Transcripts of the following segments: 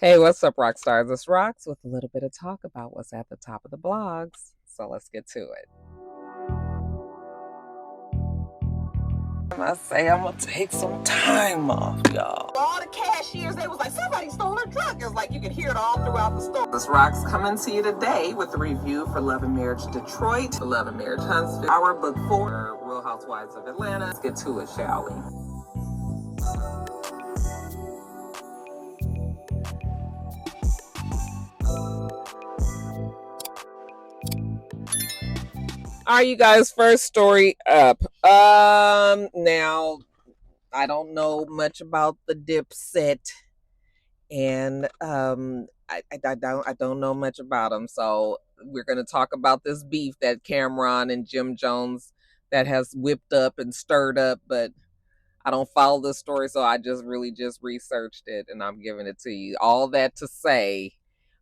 Hey, what's up, rock stars? It's Rox with a little bit of talk about what's at the top of the blogs. So let's get to it. I say I'm gonna take some time off, y'all. All the cashiers, they was like, somebody stole her truck. It's like you can hear it all throughout the store. This Rox coming to you today with a review for Love and Marriage Detroit, Love and Marriage Huntsville, our book 4, Real Housewives of Atlanta. Let's get to it, shall we? All right, you guys, first story up. Now I don't know much about the Dipset, and I don't know much about them. So we're gonna talk about this beef that Cam'ron and Jim Jones that has whipped up and stirred up, but I don't follow the story, so I just really just researched it and I'm giving it to you. All that to say,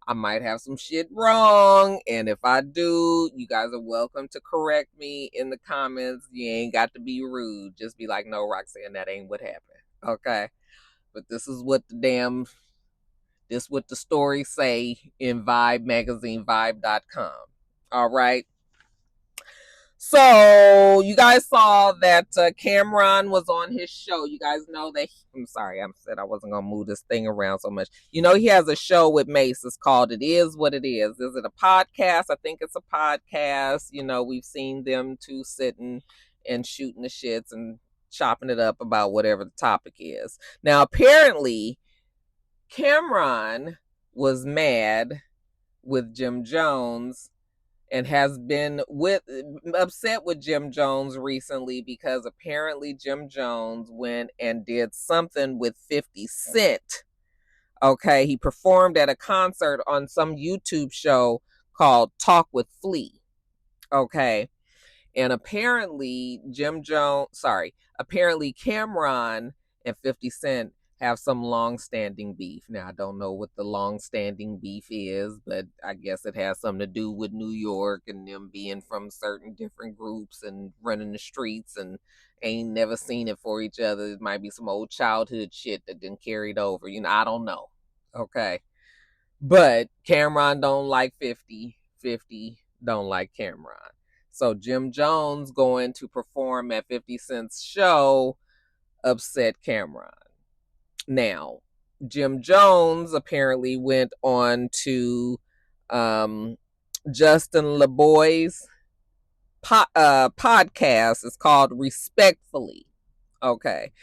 I might have some shit wrong, and if I do, you guys are welcome to correct me in the comments. You ain't got to be rude. Just be like, no, Roxanne, that ain't what happened. Okay? But this what the stories say in Vibe magazine, vibe.com. All right? So you guys saw that Cam'ron was on his show. You guys know that I'm sorry, I said I wasn't gonna move this thing around so much. You know, he has a show with Mace. It's called It Is What It Is. Is it a podcast? I think it's a podcast. You know, we've seen them two sitting and shooting the shits and chopping it up about whatever the topic is. Now, apparently, Cam'ron was mad with Jim Jones and has been upset with Jim Jones recently because apparently Jim Jones went and did something with 50 Cent. Okay, he performed at a concert on some YouTube show called Talk with Flea. Okay, and apparently apparently Cam'ron and 50 Cent have some long-standing beef. Now, I don't know what the long-standing beef is, but I guess it has something to do with New York and them being from certain different groups and running the streets and ain't never seen it for each other. It might be some old childhood shit that didn't carry it over. You know, I don't know. Okay. But Cam'ron don't like 50. 50 don't like Cam'ron. So Jim Jones going to perform at 50 Cent's show upset Cam'ron. Now, Jim Jones apparently went on to Justin LeBoy's podcast. It's called Respectfully. Okay.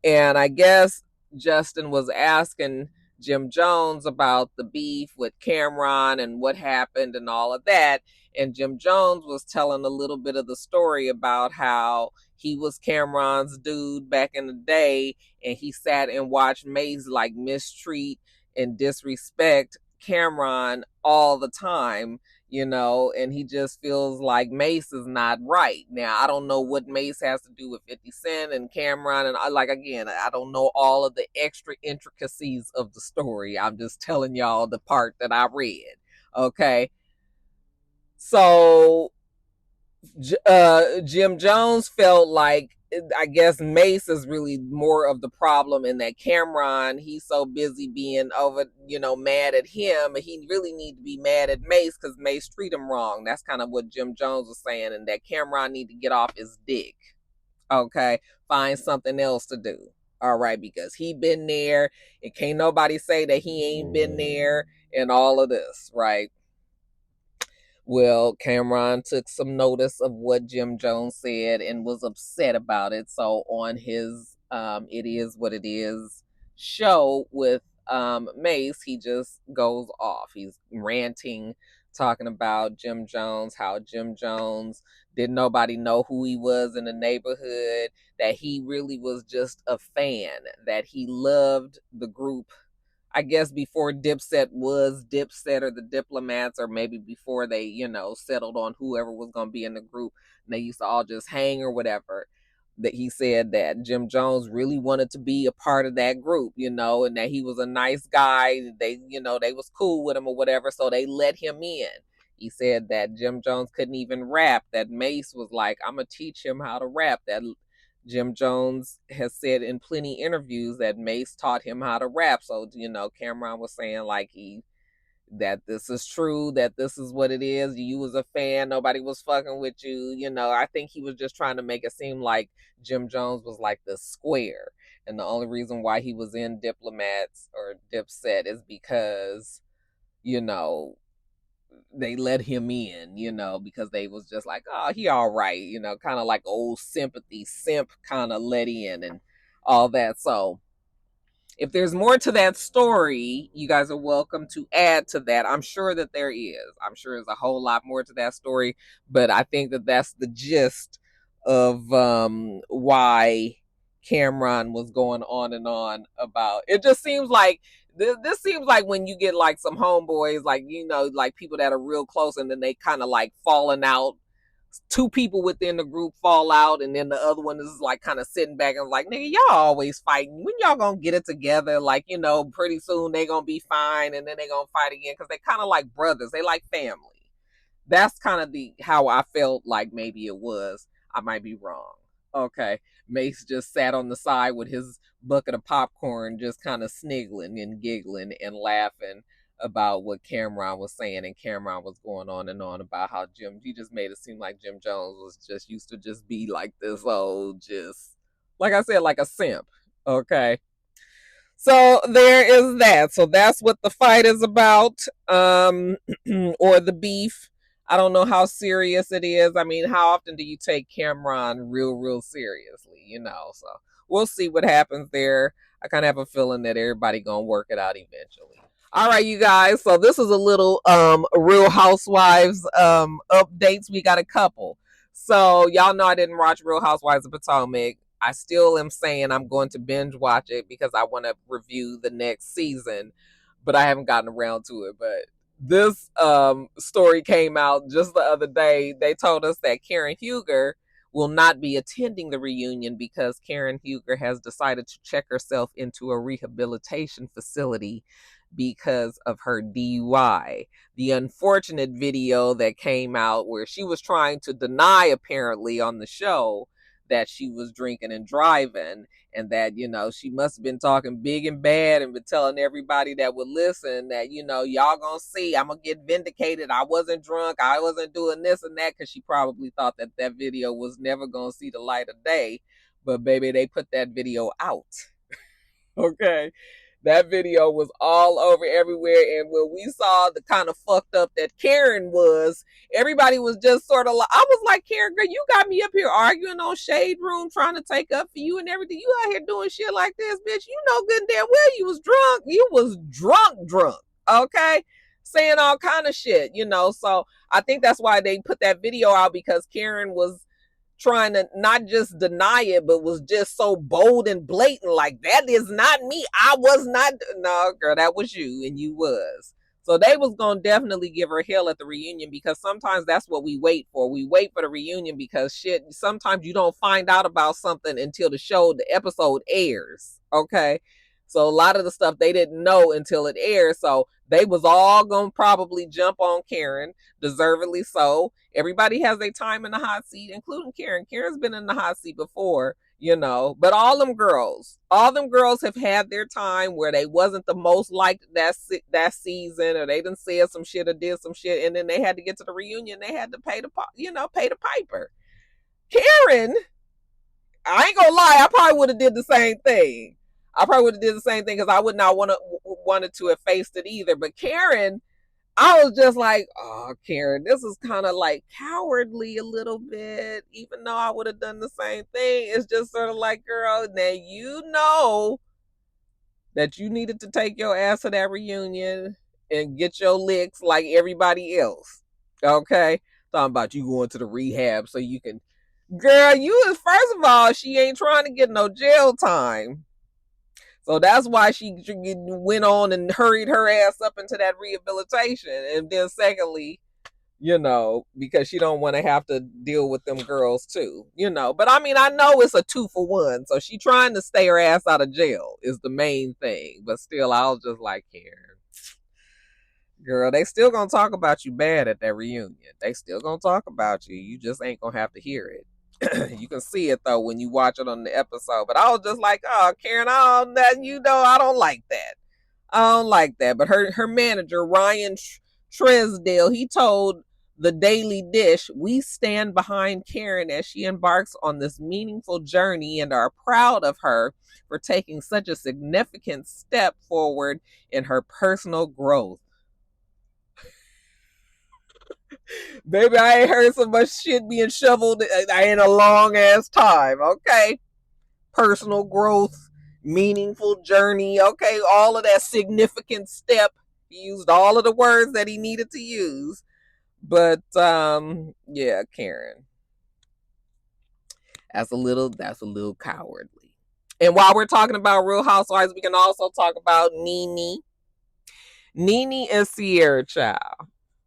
And I guess Justin was asking Jim Jones about the beef with Cam'ron and what happened and all of that. And Jim Jones was telling a little bit of the story about how he was Cam'ron's dude back in the day, and he sat and watched Maze like mistreat and disrespect Cam'ron all the time, you know, and he just feels like Mace is not right. Now, I don't know what Mace has to do with 50 Cent and Cam'ron, and again, I don't know all of the extra intricacies of the story. I'm just telling y'all the part that I read. Okay. So, Jim Jones felt like, I guess Mace is really more of the problem, in that Cam'ron, he's so busy being over, mad at him, and he really need to be mad at Mace because Mace treat him wrong. That's kind of what Jim Jones was saying, and that Cam'ron need to get off his dick. Okay, find something else to do. All right, because he been there, and can't nobody say that he ain't been there, and all of this, right? Well, Cam'ron took some notice of what Jim Jones said and was upset about it. So on his It Is What It Is show with Mace, he just goes off. He's ranting, talking about Jim Jones, how Jim Jones didn't nobody know who he was in the neighborhood, that he really was just a fan, that he loved the group, I guess, before Dipset was Dipset, or the Diplomats, or maybe before they, settled on whoever was going to be in the group, and they used to all just hang or whatever. That he said that Jim Jones really wanted to be a part of that group, and that he was a nice guy. They, they was cool with him or whatever, so they let him in. He said that Jim Jones couldn't even rap, that Mace was like, I'm going to teach him how to rap, that Jim Jones has said in plenty interviews that Mace taught him how to rap. So, Cam'ron was saying like that this is true, that this is what it is. You was a fan, nobody was fucking with you. I think he was just trying to make it seem like Jim Jones was like the square. And the only reason why he was in Diplomats or Dipset is because, you know, they let him in, because they was just like, oh, he all right, kind of like old sympathy simp kind of let in and all that. So if there's more to that story, you guys are welcome to add to that. I'm sure that there is. I'm sure there's a whole lot more to that story, but I think that that's the gist of why Cam'ron was going on and on about. It just seems like this seems like when you get like some homeboys, like like people that are real close, and then they kind of like falling out. Two people within the group fall out, and then the other one is like kind of sitting back and like, nigga, y'all always fighting. When y'all gonna get it together? Like, pretty soon they gonna be fine, and then they gonna fight again, because they kind of like brothers. They like family. That's kind of how I felt like maybe it was. I might be wrong. Okay. Mace just sat on the side with his bucket of popcorn, just kind of sniggling and giggling and laughing about what Cam'ron was saying. And Cam'ron was going on and on about how he just made it seem like Jim Jones was just used to just be like this old, just, like I said, like a simp. Okay. So there is that. So that's what the fight is about, or the beef. I don't know how serious it is. I mean, how often do you take Cam'ron real seriously? So we'll see what happens there. I kind of have a feeling that everybody gonna work it out eventually. All right, you guys. So this is a little Real Housewives updates. We got a couple. So y'all know I didn't watch Real Housewives of Potomac. I still am saying I'm going to binge watch it because I want to review the next season, but I haven't gotten around to it. But this story came out just the other day. They told us that Karen Huger will not be attending the reunion because Karen Huger has decided to check herself into a rehabilitation facility because of her DUI. The unfortunate video that came out where she was trying to deny, apparently, on the show that she was drinking and driving, and that she must have been talking big and bad and been telling everybody that would listen that y'all gonna see, I'm gonna get vindicated, I wasn't drunk, I wasn't doing this and that, because she probably thought that video was never gonna see the light of day. But baby, they put that video out. Okay, that video was all over everywhere. And when we saw the kind of fucked up that Karen was, everybody was just sort of like, I was like, Karen, girl, you got me up here arguing on Shade Room, trying to take up for you and everything. You out here doing shit like this, bitch. You know good and damn well you was drunk. You was drunk. Okay? Saying all kind of shit, So I think that's why they put that video out, because Karen was trying to not just deny it, but was just so bold and blatant, like, that is not me, I was not. No, girl, that was you, and you was. So they was gonna definitely give her hell at the reunion, because sometimes that's what we wait for. We wait for the reunion because shit, sometimes you don't find out about something until the episode airs. Okay, so a lot of the stuff they didn't know until it airs. So they was all gonna probably jump on Karen, deservedly so. Everybody has their time in the hot seat, including Karen. Karen's been in the hot seat before, but all them girls have had their time where they wasn't the most liked that season, or they done said some shit or did some shit, and then they had to get to the reunion. They had to pay the piper. Karen, I ain't gonna lie, I probably would have did the same thing. Because I would not wanted to have faced it either. But Karen, I was just like, oh, Karen, this is kind of like cowardly a little bit, even though I would have done the same thing. It's just sort of like, girl, now you know that you needed to take your ass to that reunion and get your licks like everybody else. Okay? Talking about you going to the rehab so you can. Girl, first of all, she ain't trying to get no jail time. So that's why she went on and hurried her ass up into that rehabilitation. And then secondly, because she don't want to have to deal with them girls too, But I mean, I know it's a 2-for-1. So she trying to stay her ass out of jail is the main thing. But still, I was just like, Karen, girl, they still gonna talk about you bad at that reunion. They still gonna talk about you. You just ain't gonna have to hear it. You can see it though when you watch it on the episode. But I was just like, oh, Karen, I don't like that. I don't like that. But her manager, Ryan Tresdale, he told the Daily Dish, we stand behind Karen as she embarks on this meaningful journey and are proud of her for taking such a significant step forward in her personal growth. Baby, I ain't heard so much shit being shoveled in a long ass time. Okay. Personal growth, meaningful journey. Okay. All of that significant step. He used all of the words that he needed to use. But yeah, Karen. That's a little cowardly. And while we're talking about Real Housewives, we can also talk about Nene and Sierra, child.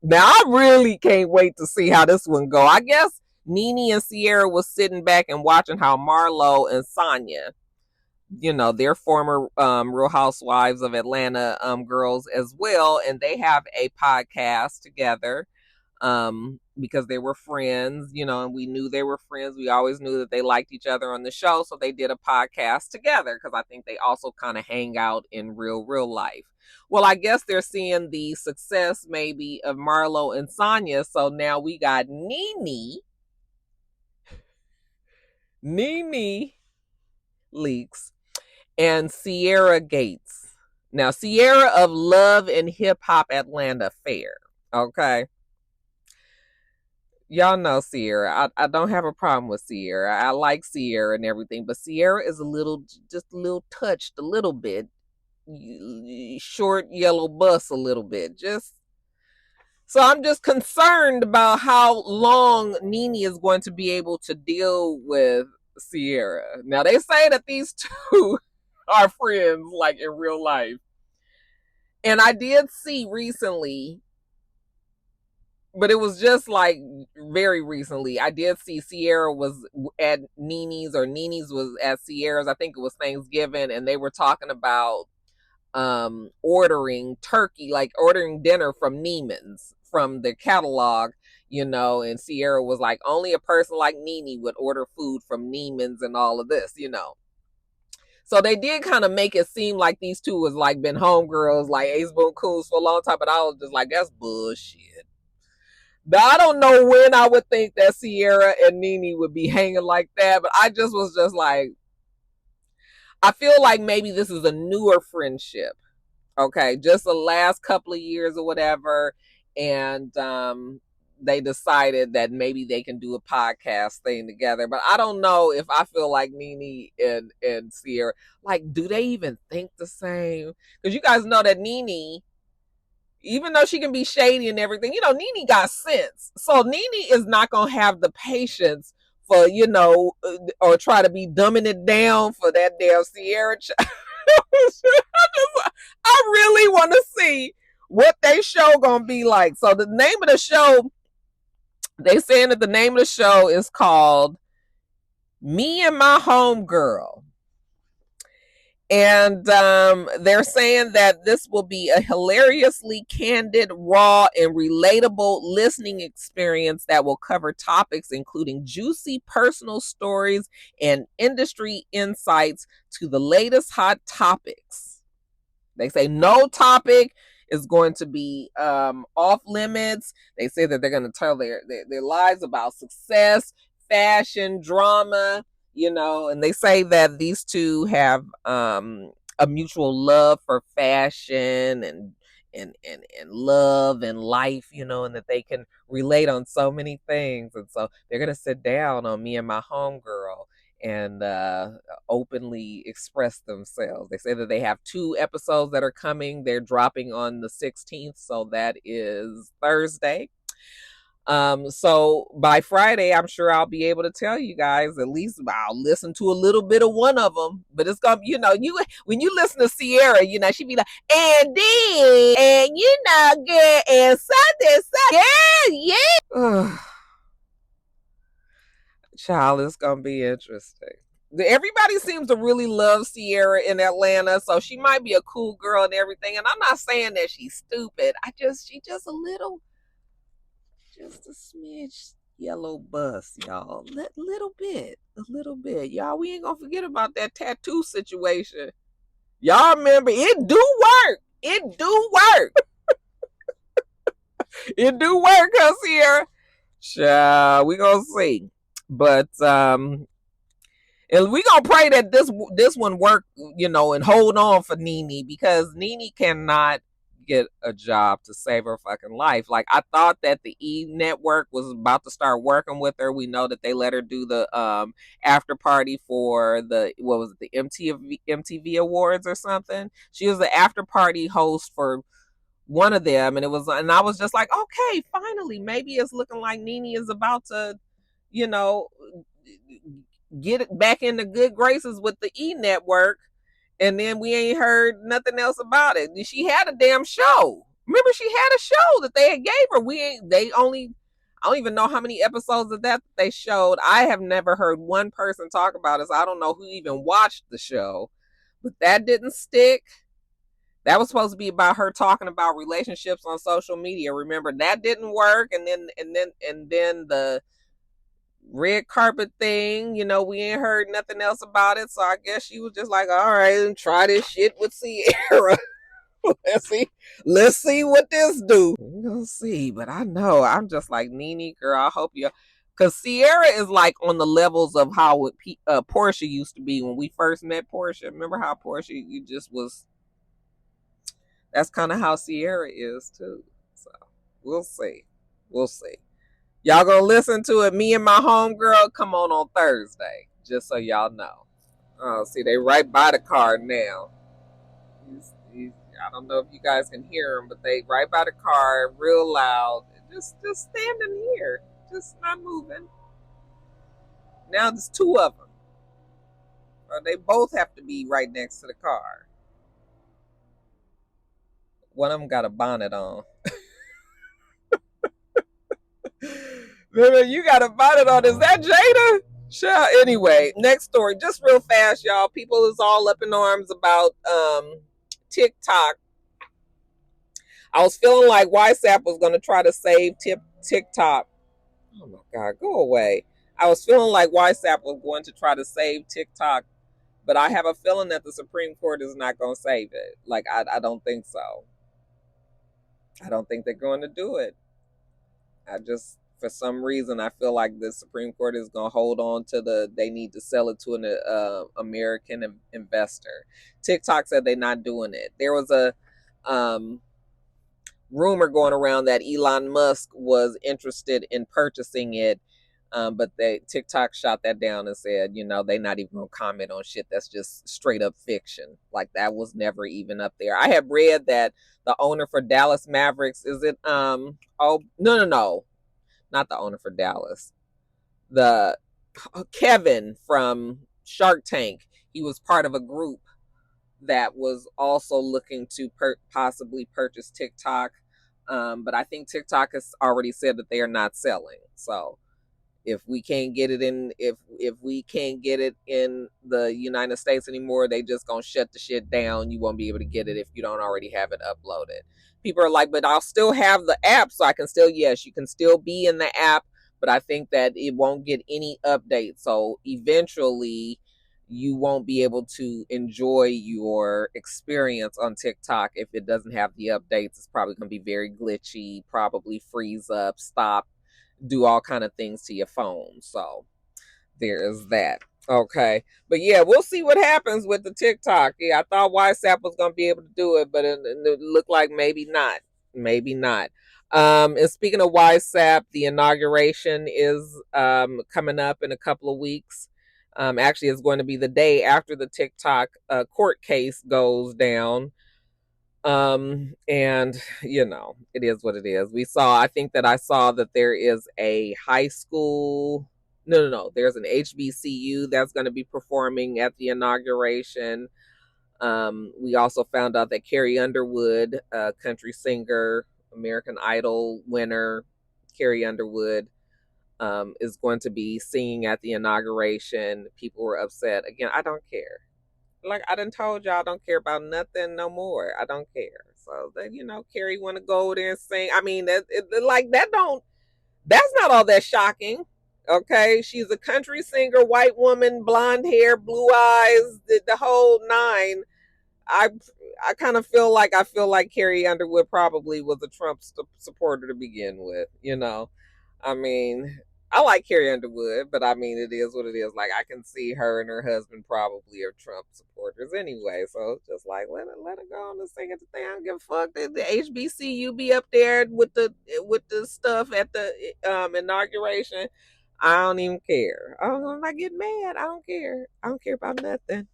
Now I really can't wait to see how this one go. I guess Nene and Sierra was sitting back and watching how Marlo and Sonia, they're former Real Housewives of Atlanta girls as well, and they have a podcast together because they were friends, and we knew they were friends. We always knew that they liked each other on the show, so they did a podcast together because I think they also kind of hang out in real life. Well, I guess they're seeing the success maybe of Marlo and Sonia, so now we got Nene leaks and Sierra Gates. Now, Sierra of Love and Hip Hop Atlanta Fair, okay? Y'all know Sierra. I don't have a problem with Sierra. I like Sierra and everything, but Sierra is just a little touched a little bit. Short yellow bus a little bit. So I'm just concerned about how long Nene is going to be able to deal with Sierra. Now they say that these two are friends like in real life. And I did see recently, but it was just like very recently. I did see Sierra was at Nene's or Nene's was at Sierra's. I think it was Thanksgiving, and they were talking about ordering turkey, like ordering dinner from Neiman's from their catalog, and Sierra was like, only a person like Nene would order food from Neiman's and all of this. So they did kind of make it seem like these two was like been homegirls, like Ace Boon Coons for a long time, but I was just like, that's bullshit. Now, I don't know when I would think that Sierra and Nene would be hanging like that, but I just was just like, I feel like maybe this is a newer friendship. Okay, just the last couple of years or whatever, and they decided that maybe they can do a podcast thing together. But I don't know if I feel like Nene and Sierra, like, do they even think the same? Because you guys know that Nene, even though she can be shady and everything, Nene got sense. So Nene is not going to have the patience for, or try to be dumbing it down for that damn Sierra child. I really want to see what they show going to be like. So the name of the show, they saying that the name of the show is called Me and My Homegirl. And they're saying that this will be a hilariously candid, raw, and relatable listening experience that will cover topics including juicy personal stories and industry insights to the latest hot topics. They say no topic is going to be off limits. They say that they're going to tell their lives about success, fashion, drama, and they say that these two have a mutual love for fashion and love and life, and that they can relate on so many things. And so they're gonna sit down on Me and My Homegirl and openly express themselves. They say that they have 2 episodes that are coming. They're dropping on the 16th, so that is Thursday. So by Friday, I'm sure I'll be able to tell you guys, at least I'll listen to a little bit of one of them, but it's gonna, when you listen to Sierra, she be like, and then, and girl, and Sunday, yeah. Child, it's gonna be interesting. Everybody seems to really love Sierra in Atlanta, so she might be a cool girl and everything. And I'm not saying that she's stupid. She just a little, just a smidge, yellow bus, y'all. Little bit, a little bit, y'all. We ain't gonna forget about that tattoo situation. Y'all remember it do work. It do work. It do work, cause here, we gonna see. But and we gonna pray that this one work, and hold on for Nene, because Nene cannot get a job to save her fucking life. Like, I thought that the E Network was about to start working with her. We know that they let her do the after party for the, what was it, the MTV Awards or something. She was the after party host for one of them, and I was just like, okay, finally, maybe it's looking like Nene is about to, you know, get it back into good graces with the E Network, and then we ain't heard nothing else about it. She had a damn show. Remember, she had a show that they had gave her. I don't even know how many episodes of that they showed. I have never heard one person talk about it, so I don't know who even watched the show. But that didn't stick. That was supposed to be about her talking about relationships on social media. Remember, that didn't work. And then the red carpet thing, we ain't heard nothing else about it. So I guess she was just like, all right, and try this shit with Sierra. Let's see what this do. We're gonna see. But I know, I'm just like, Nene, girl, I hope you, because Sierra is like on the levels of how Portia used to be when we first met Portia. Remember how Portia, you just was, that's kind of how Sierra is too. So we'll see. We'll see. Y'all gonna listen to it. Me and my homegirl come on Thursday, just so y'all know. Oh, see, they right by the car now. I don't know if you guys can hear them, but they right by the car, real loud. Just standing here, just not moving. Now there's two of them. Or they both have to be right next to the car. One of them got a bonnet on. You got a bonnet on. Is that Jada? Sure. Anyway, next story. Just real fast, y'all. People is all up in arms about TikTok. I was feeling like WhatsApp was going to try to save TikTok. Oh my God, go away. I was feeling like WhatsApp was going to try to save TikTok, but I have a feeling that the Supreme Court is not going to save it. Like, I don't think so. I don't think they're going to do it. For some reason, I feel like the Supreme Court is going to hold on to they need to sell it to an American investor. TikTok said they're not doing it. There was a rumor going around that Elon Musk was interested in purchasing it, but TikTok shot that down and said, they're not even going to comment on shit that's just straight up fiction. Like, that was never even up there. I have read that the owner for Dallas Mavericks, is it, no. Not the owner for Dallas. The Kevin from Shark Tank. He was part of a group that was also looking to possibly purchase TikTok. But I think TikTok has already said that they are not selling. So if we can't get it in, if we can't get it in the United States anymore, they just gonna shut the shit down. You won't be able to get it if you don't already have it uploaded. People are like, but I'll still have the app, so I can still, yes, you can still be in the app, but I think that it won't get any updates. So eventually you won't be able to enjoy your experience on TikTok if it doesn't have the updates. It's probably going to be very glitchy, probably freeze up, stop, do all kind of things to your phone. So there is that. Okay. But yeah, we'll see what happens with the TikTok. Yeah, I thought WhatsApp was going to be able to do it, but it looked like maybe not. Maybe not. And speaking of WhatsApp, the inauguration is coming up in a couple of weeks. Actually, it's going to be the day after the TikTok court case goes down. And it is what it is. I think that I saw that there is a high school, no, there's an HBCU that's going to be performing at the inauguration. We also found out that Carrie Underwood, country singer, American Idol winner, Carrie Underwood, is going to be singing at the inauguration. People were upset. Again, I don't care. Like, I done told y'all, I don't care about nothing no more. I don't care. So that, Carrie want to go there and sing. I mean, that That's not all that shocking. Okay, she's a country singer, white woman, blonde hair, blue eyes, the whole nine. I I kind of feel like Carrie Underwood probably was a Trump supporter to begin with. I mean, I like Carrie Underwood, but I mean, it is what it is. Like, I can see her and her husband probably are Trump supporters anyway. So it's just like, let her go on and sing at the thing. I don't give a fuck. The HBCU be up there with the stuff at the inauguration. I don't even care. I'm not getting mad. I don't care. I don't care about nothing.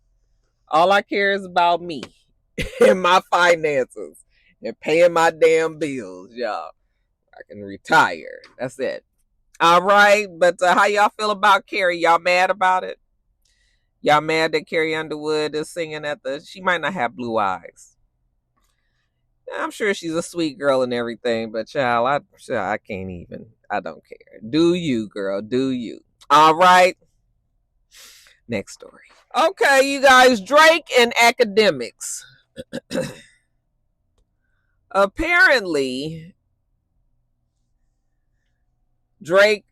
All I care is about me and my finances and paying my damn bills, y'all. I can retire. That's it. All right, but how y'all feel about Carrie? Y'all mad about it? Y'all mad that Carrie Underwood is singing at the? She might not have blue eyes. I'm sure she's a sweet girl and everything, but child, I can't even. I don't care. Do you, girl? Do you? All right. Next story. Okay, you guys. Drake and academics. Apparently, Drake,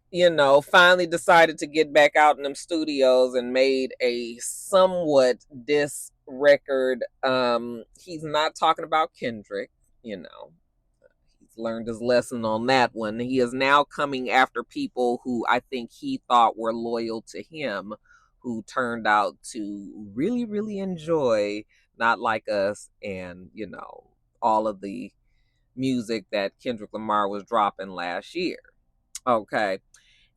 finally decided to get back out in them studios and made a somewhat diss record. He's not talking about Kendrick, he's learned his lesson on that one. He is now coming after people who I think he thought were loyal to him, who turned out to really, really enjoy Not Like Us and, all of the music that Kendrick Lamar was dropping last year. Okay.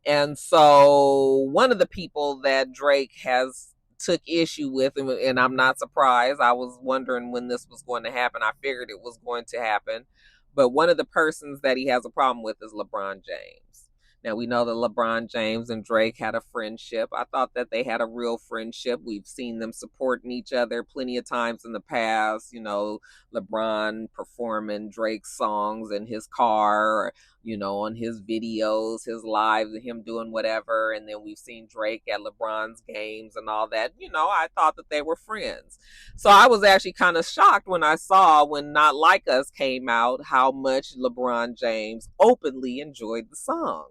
And so one of the people that Drake has took issue with, and I'm not surprised. I was wondering when this was going to happen. I figured it was going to happen. But one of the persons that he has a problem with is LeBron James. Now, we know that LeBron James and Drake had a friendship. I thought that they had a real friendship. We've seen them supporting each other plenty of times in the past. LeBron performing Drake's songs in his car, on his videos, his lives, and him doing whatever. And then we've seen Drake at LeBron's games and all that. I thought that they were friends. So I was actually kind of shocked when I saw when Not Like Us came out how much LeBron James openly enjoyed the song.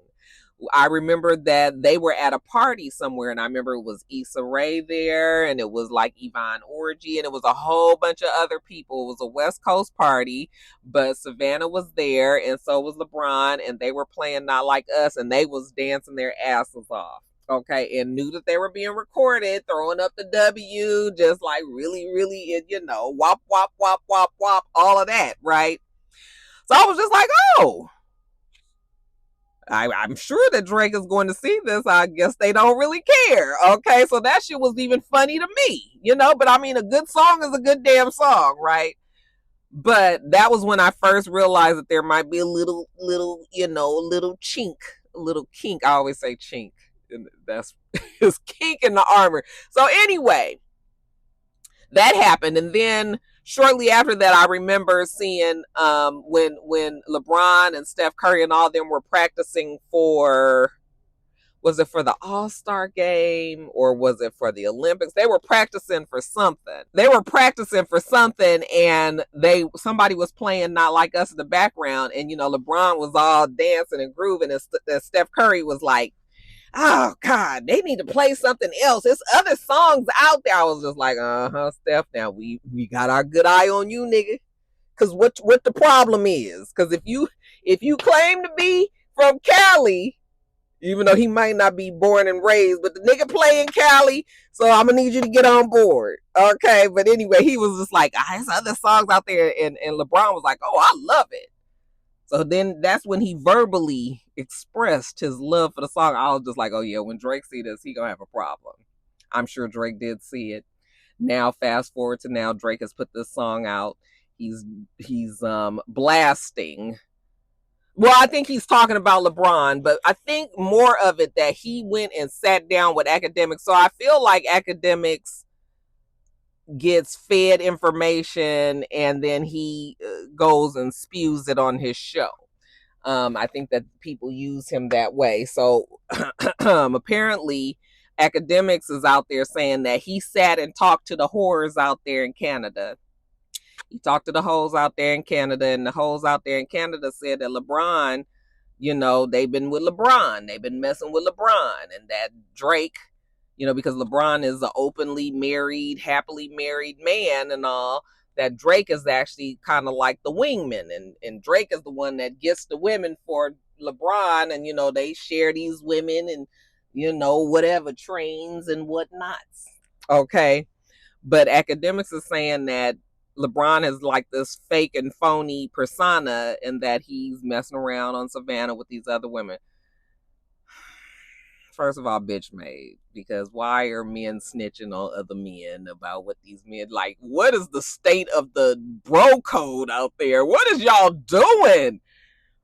I remember that they were at a party somewhere, and I remember it was Issa Rae there, and it was like Yvonne Orji, and it was a whole bunch of other people. It was a West Coast party, but Savannah was there, and so was LeBron, and they were playing Not Like Us, and they was dancing their asses off. Okay, and knew that they were being recorded, throwing up the W, just like really, really, wop, wop, wop, wop, wop, all of that, right? So I was just like, oh, I'm sure that Drake is going to see this. I guess they don't really care. Okay, so that shit was even funny to me, but I mean, a good song is a good damn song, right? But that was when I first realized that there might be a little chink, a little kink. I always say chink. That's his kink in the armor. So anyway, that happened. And then shortly after that, I remember seeing when LeBron and Steph Curry and all of them were practicing was it for the All-Star game or was it for the Olympics? They were practicing for something. And somebody was playing Not Like Us in the background, and LeBron was all dancing and grooving, and Steph Curry was like, oh God, they need to play something else. There's other songs out there. I was just like, Steph, now we got our good eye on you, nigga. Cause what the problem is? Cause if you claim to be from Cali, even though he might not be born and raised, but the nigga play in Cali, so I'm gonna need you to get on board. Okay, but anyway, he was just like, there's other songs out there, and LeBron was like, oh, I love it. So then that's when he verbally expressed his love for the song. I was just like, oh yeah, when Drake see this, he gonna have a problem. I'm sure Drake did see it. Now fast forward to now, Drake has put this song out. He's blasting. Well, I think he's talking about LeBron, but I think more of it that he went and sat down with academics. So I feel like academics gets fed information and then he goes and spews it on his show. I think that people use him that way. So apparently academics is out there saying that he sat and talked to the whores out there in Canada. He talked to the hoes out there in Canada, and the hoes out there in Canada said that LeBron You know, they've been with LeBron. They've been messing with LeBron, and that Drake, you know, because LeBron is an openly married, happily married man and all, that Drake is actually kind of like the wingman. And Drake is the one that gets the women for LeBron. And, you know, they share these women and, you know, whatever, trains and whatnots. Okay. But academics are saying that LeBron is like this fake and phony persona and that he's messing around on Savannah with these other women. First of all, bitch made, because why are men snitching on other men about what these men like? What is the state of the bro code out there? What is y'all doing?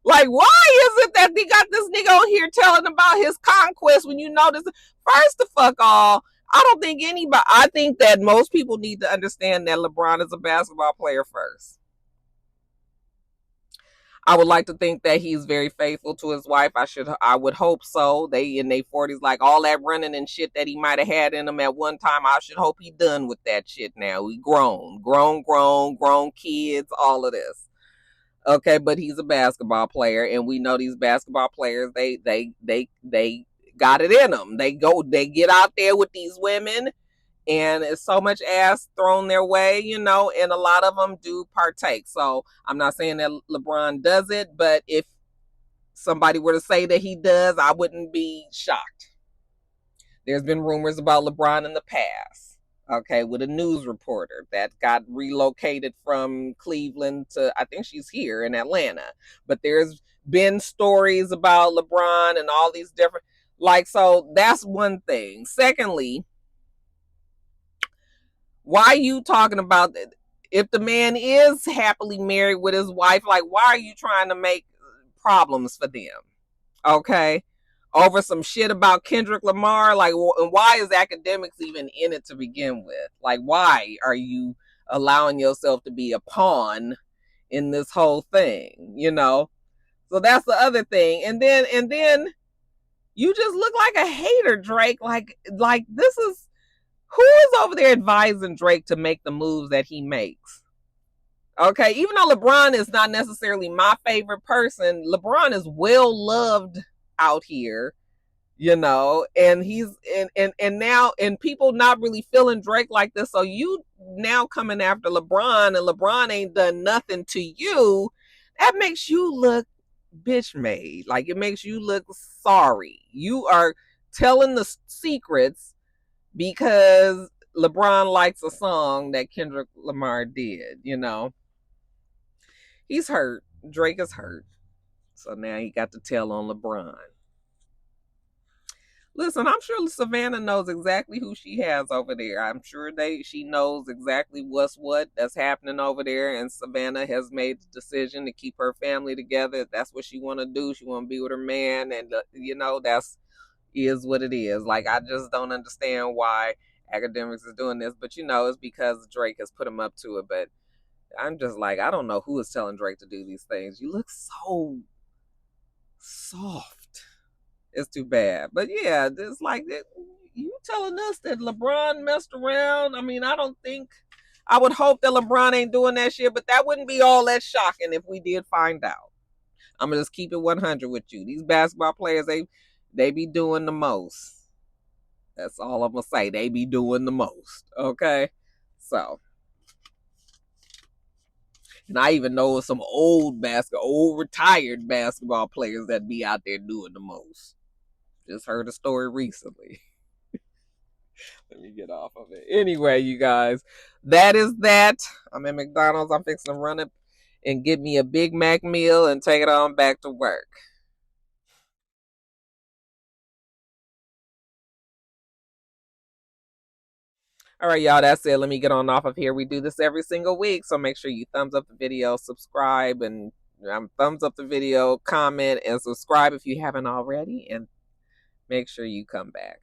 Like, why is it that they got this nigga on here telling about his conquest when you know this? First of all, I don't think anybody, I think that most people need to understand that LeBron is a basketball player first. I would like to think that he's very faithful to his wife. I would hope so. They in their 40s, like all that running and shit that he might have had in him at one time. I should hope he done with that shit now. He grown kids, all of this. Okay, but he's a basketball player, and we know these basketball players, they got it in them. They get out there with these women, and it's so much ass thrown their way, you know, and a lot of them do partake. So I'm not saying that LeBron does it, but if somebody were to say that he does, I wouldn't be shocked. There's been rumors about LeBron in the past, okay, with a news reporter that got relocated from Cleveland to, I think she's here in Atlanta. But there's been stories about LeBron and all these different, like, so that's one thing. Secondly, why are you talking about that? If the man is happily married with his wife, like, why are you trying to make problems for them? Okay, over some shit about Kendrick Lamar, like, and why is academics even in it to begin with? Like, why are you allowing yourself to be a pawn in this whole thing? You know, so that's the other thing. And then you just look like a hater, Drake. Like this is. Who is over there advising Drake to make the moves that he makes? Okay, even though LeBron is not necessarily my favorite person, LeBron is well loved out here, you know, and he's and now and people not really feeling Drake like this. So you now coming after LeBron, and LeBron ain't done nothing to you. That makes you look bitch made. Like, it makes you look sorry. You are telling the secrets because LeBron likes a song that Kendrick Lamar did, you know. He's hurt. Drake is hurt. So now he got to tell on LeBron. Listen, I'm sure Savannah knows exactly who she has over there. I'm sure she knows exactly what's what that's happening over there, and Savannah has made the decision to keep her family together. That's what she want to do. She want to be with her man, and you know, that's is what it is. Like, I just don't understand why academics is doing this, but you know, it's because Drake has put him up to it. But I'm just like, I don't know who is telling Drake to do these things. You look so soft. It's too bad. But yeah, it's like, you telling us that LeBron messed around. I mean, I would hope that LeBron ain't doing that shit, but that wouldn't be all that shocking if we did find out. I'm gonna just keep it 100 with you. These basketball players, they be doing the most. That's all I'm gonna say. They be doing the most. Okay? So. And I even know some old retired basketball players that be out there doing the most. Just heard a story recently. Let me get off of it. Anyway, you guys, that is that. I'm at McDonald's. I'm fixing to run it and get me a Big Mac meal and take it on back to work. All right, y'all, that's it. Let me get on off of here. We do this every single week, so make sure you thumbs up the video, subscribe, and thumbs up the video, comment, and subscribe if you haven't already, and make sure you come back.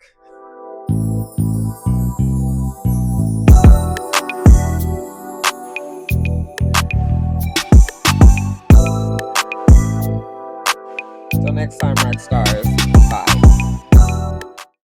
Till next time, rock stars.